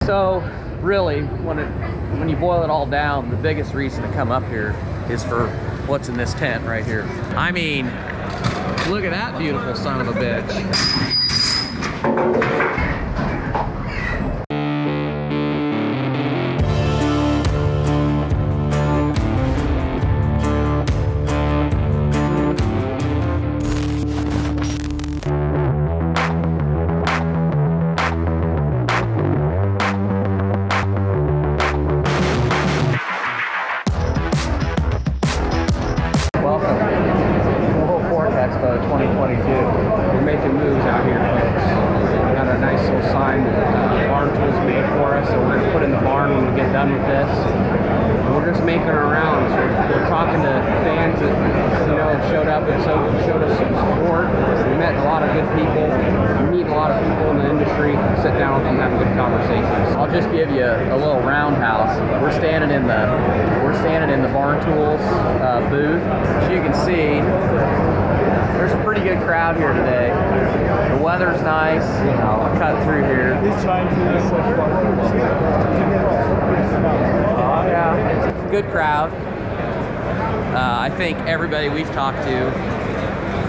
So really, when you boil it all down, the biggest reason to come up here is for what's in this tent right here. I mean, look at that beautiful son of a bitch. Welcome to World Pork Expo 2022. We're making moves out here, folks. We got a nice little sign that BarnTalk made for us, so we're going to put in the barn when we get done with this. And we're just making our rounds. We're talking to fans that, you know, showed up and showed us some support. We met a lot of good people. We meet a lot of people in the industry, sit down with them, have good conversations. I'll just give you a little roundhouse. We're standing in the BarnTalk booth. As you can see, there's a pretty good crowd here today. The weather's nice. I'll cut through here. Yeah, good crowd. I think everybody we've talked to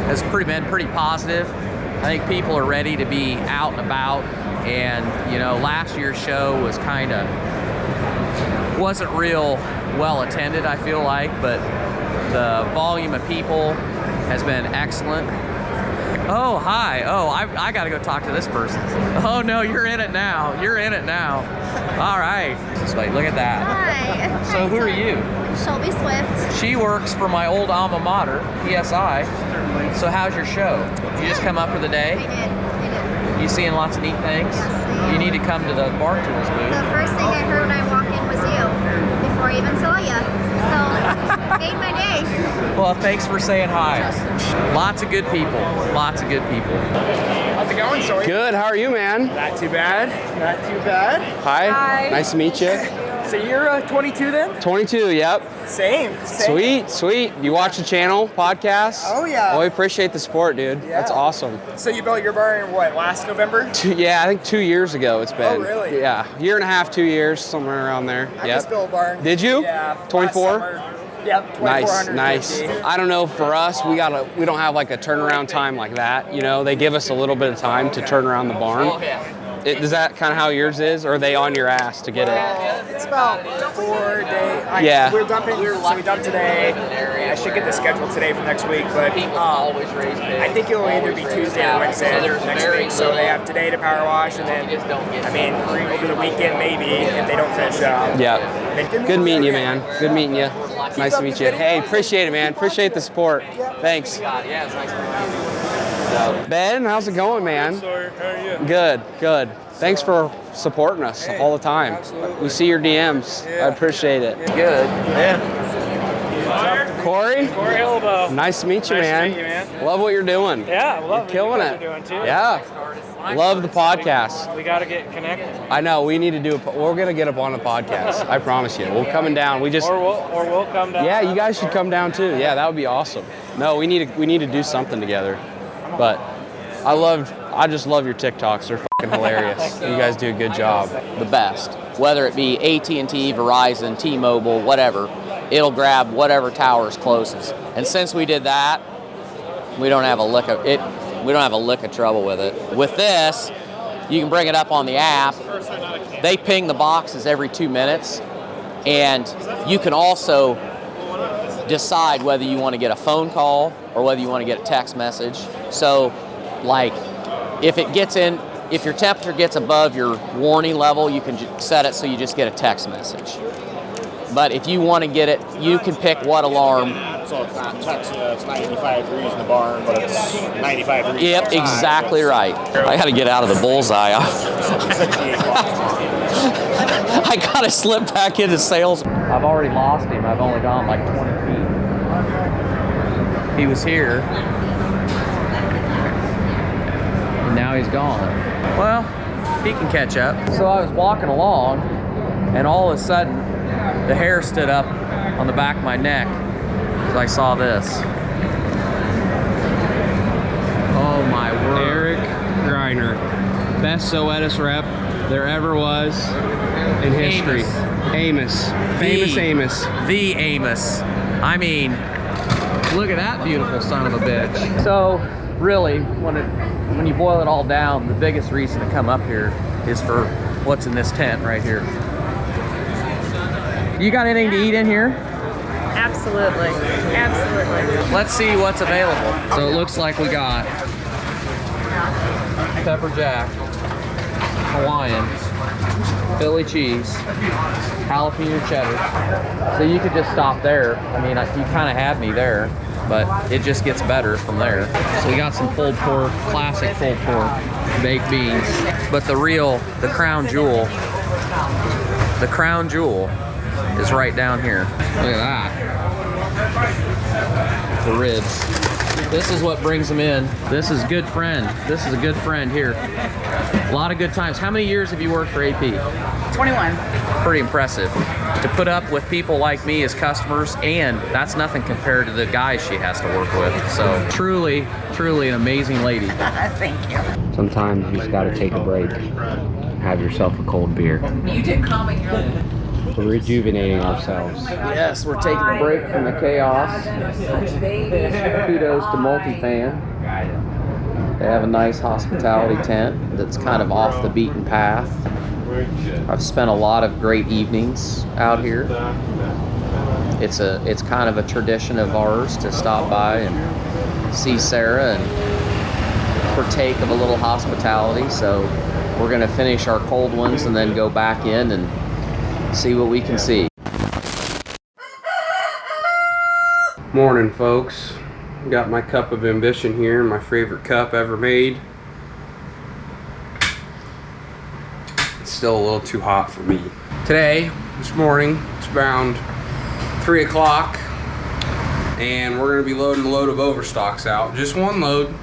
has been pretty positive. I think people are ready to be out and about. And you know, last year's show was wasn't real well attended, I feel like, but the volume of people has been excellent. Oh, hi. Oh, I gotta go talk to this person. Oh no, you're in it now. You're in it now. All right. Just wait, look at that. Hi. So who are you? Shelby Swift. She works for my old alma mater, PSI. So how's your show? You just come up for the day? I did. You seeing lots of neat things? Yes, you need to come to the BarnTalk booth. The first thing I heard when I walked in was you, before I even saw you. So, made my day. Well, thanks for saying hi. Lots of good people. Lots of good people. How's it going, Sawyer? Good, how are you, man? Not too bad. Not too bad. Hi. Nice to meet you. So you're 22 then? 22, yep. Same. Sweet. You watch the channel, podcast? Oh, yeah. Oh, we appreciate the support, dude. Yeah. That's awesome. So you built your barn, what, last November? Yeah, I think 2 years ago it's been. Oh, really? Yeah, year and a half, 2 years, somewhere around there. I just built a barn. Did you? Yeah. 24? Yep, 2450. Nice. I don't know, for us, we don't have like a turnaround time like that. You know, they give us a little bit of time to turn around the barn. Is that kind of how yours is, or are they on your ass to get it? It's about 4 days. Yeah. We're dumping, so we dumped today. I should get the schedule today for next week, but I think it'll either be Tuesday or Wednesday next week. So they have today to power wash, and then, I mean, over the weekend maybe, if they don't finish up. Yeah. Good meeting you, man. Good meeting you. Nice to meet you. Hey, appreciate it, man. Appreciate the support. Thanks. Yeah, it's nice to meet you. Ben, how's it going, man? How are you? Good. Thanks for supporting us all the time. Absolutely. We see your DMs. I appreciate it. Good. Corey? Corey Hillbow. Nice to meet you, Nice man. to meet you, man. Love what you're doing. Yeah, I love You're killing what it. you're doing too. Yeah. Love the podcast. We got to get connected. I know, we need to do we're going to get up on the podcast. I promise you. We're coming down. We just Or we'll come down. Yeah, you guys should come down too. Yeah, that would be awesome. No, we need to do something together. But I just love your TikToks. They're fucking hilarious. You guys do a good job. The best, whether it be AT&T, Verizon, T-Mobile, whatever, it'll grab whatever tower is closest. And since we did that, we don't have a lick of trouble with it. With this, you can bring it up on the app. They ping the boxes every 2 minutes, and you can also decide whether you want to get a phone call or whether you want to get a text message. So, like, if your temperature gets above your warning level, you can set it so you just get a text message. But if you want to get it, you can pick what alarm. So it's not text, it's 95 degrees in the barn, but it's 95 degrees Yep, outside. exactly right. I got to get out of the bullseye. I got to slip back into sales. I've already lost him. I've only gone like 20 feet. He was here. And now he's gone. Well, he can catch up. So I was walking along, and all of a sudden, the hair stood up on the back of my neck as I saw this. Oh my word. Eric Greiner, best Zoetis rep there ever was in history. Amos. Famous Amos. The Amos. I mean, look at that beautiful son of a bitch. So, really, when you boil it all down, the biggest reason to come up here is for what's in this tent right here. You got anything to eat in here? Absolutely. Absolutely. Let's see what's available. So it looks like we got pepper jack, Hawaiian, Philly cheese, jalapeno cheddar. So you could just stop there. I mean, you kind of had me there, but it just gets better from there. So we got some pulled pork, classic pulled pork, baked beans. But the crown jewel is right down here. Look at that. The ribs. This is what brings them in. This is good friend. This is a good friend here. A lot of good times. How many years have you worked for AP? 21. Pretty impressive. To put up with people like me as customers, and that's nothing compared to the guys she has to work with. So truly, truly an amazing lady. Thank you. Sometimes you just gotta take a break. Have yourself a cold beer. You did comment earlier. We're rejuvenating ourselves. Yes, we're taking a break from the chaos. Kudos to Multifan. They have a nice hospitality tent that's kind of off the beaten path. I've spent a lot of great evenings out here. It's kind of a tradition of ours to stop by and see Sarah and partake of a little hospitality. So we're gonna finish our cold ones and then go back in and see what we can see. Morning, folks. Got my cup of ambition here, my favorite cup ever made. It's still a little too hot for me. This morning, it's around 3 o'clock, and we're gonna be loading a load of overstocks out. Just one load,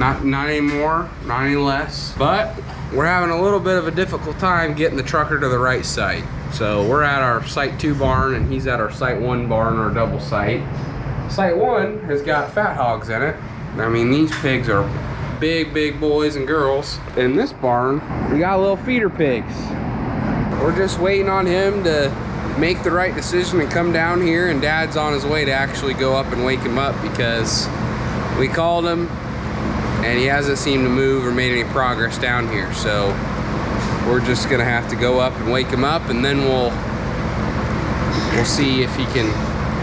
not any more, not any less. But we're having a little bit of a difficult time getting the trucker to the right site. So we're at our Site 2 barn, and he's at our Site 1 barn, our double site. Site 1 has got fat hogs in it. I mean, these pigs are big boys and girls. In this barn, we got little feeder pigs. We're just waiting on him to make the right decision and come down here, and Dad's on his way to actually go up and wake him up because we called him and he hasn't seemed to move or made any progress down here. So we're just gonna have to go up and wake him up, and then we'll see if he can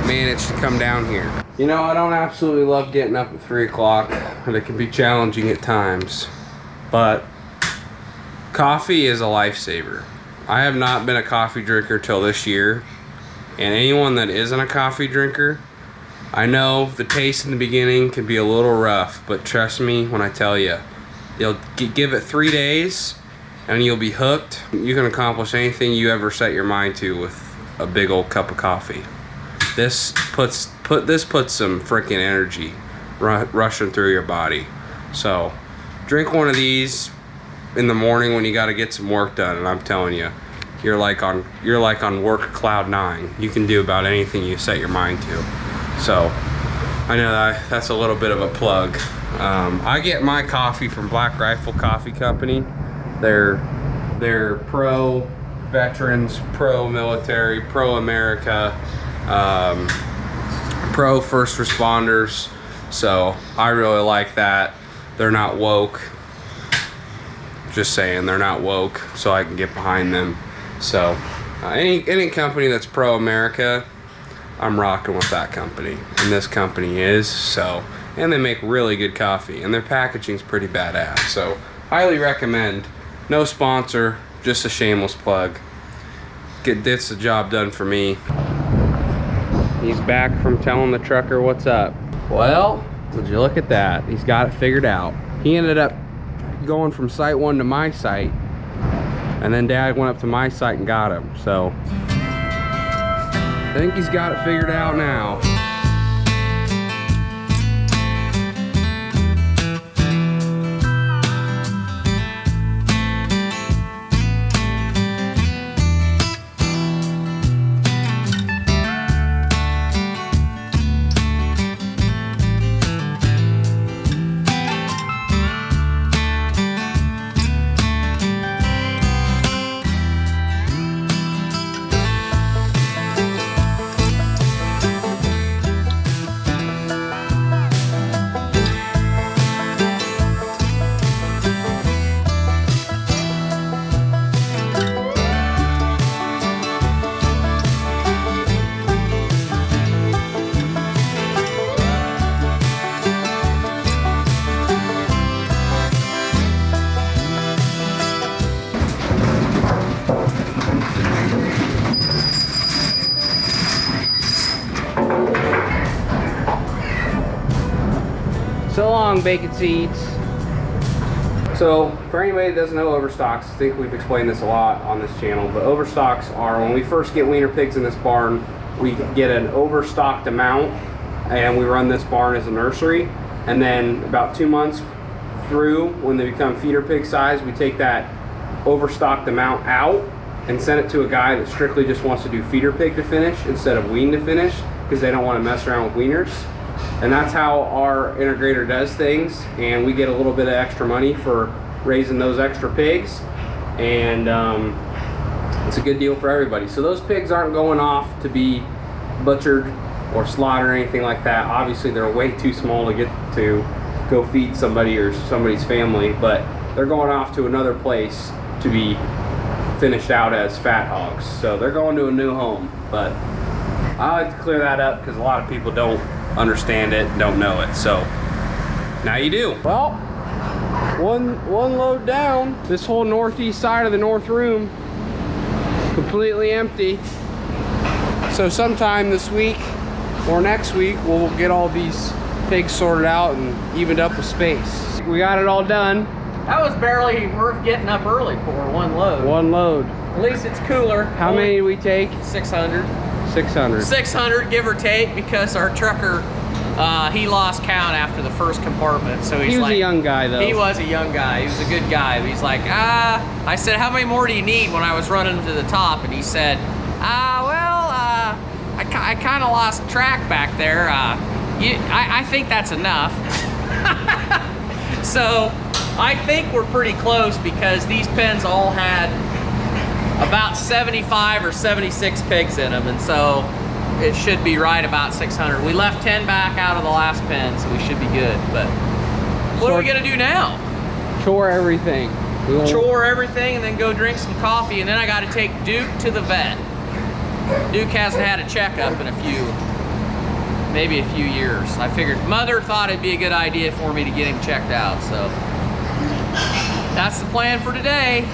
manage to come down here. You know, I don't absolutely love getting up at 3 o'clock, and it can be challenging at times, but coffee is a lifesaver. I have not been a coffee drinker till this year, and anyone that isn't a coffee drinker, I know the taste in the beginning can be a little rough, but trust me when I tell you, you'll give it 3 days and you'll be hooked. You can accomplish anything you ever set your mind to with a big old cup of coffee. This puts some freaking energy rushing through your body. So drink one of these in the morning when you got to get some work done, and I'm telling you, you're like on work cloud 9. You can do about anything you set your mind to. So I know that's a little bit of a plug. I get my coffee from Black Rifle Coffee Company. They're pro veterans, pro military, pro America, pro first responders. So I really like that. They're not woke. Just saying, they're not woke, so I can get behind them. So any company that's pro America, I'm rocking with that company, and this company is. So, and they make really good coffee, and their packaging's pretty badass. So highly recommend. No sponsor, just a shameless plug. Gets the job done for me. He's back from telling the trucker what's up. Well, would you look at that? He's got it figured out. He ended up going from Site 1 to my site, and then Dad went up to my site and got him. So I think he's got it figured out now. long bacon seats. So for anybody that doesn't know overstocks, I think we've explained this a lot on this channel, but overstocks are when we first get wiener pigs in this barn, we get an overstocked amount and we run this barn as a nursery. And then about 2 months through, when they become feeder pig size, we take that overstocked amount out and send it to a guy that strictly just wants to do feeder pig to finish instead of wean to finish, because they don't want to mess around with wieners. And that's how our integrator does things, and we get a little bit of extra money for raising those extra pigs, and it's a good deal for everybody. So those pigs aren't going off to be butchered or slaughtered or anything like that. Obviously they're way too small to get to go feed somebody or somebody's family, but they're going off to another place to be finished out as fat hogs. So they're going to a new home, but I like to clear that up because a lot of people don't understand it, don't know it. So now you do. Well, one load down. This whole northeast side of the north room completely empty. So sometime this week or next week we'll get all these pigs sorted out and evened up with space. We got it all done. That was barely worth getting up early for one load. One load. At least it's cooler. How many did we take? 600. 600. 600, give or take, because our trucker, he lost count after the first compartment. So He was a young guy though. He was a young guy. He was a good guy. But he's like, I said, how many more do you need when I was running to the top? And he said, I kind of lost track back there. I think that's enough. So I think we're pretty close because these pens all had about 75 or 76 pigs in them, and so it should be right about 600. We left 10 back out of the last pen, so we should be good. But what are we gonna do now? Chore everything. Chore everything and then go drink some coffee, and then I gotta take Duke to the vet. Duke hasn't had a checkup in maybe a few years. I figured Mother thought it'd be a good idea for me to get him checked out, so that's the plan for today.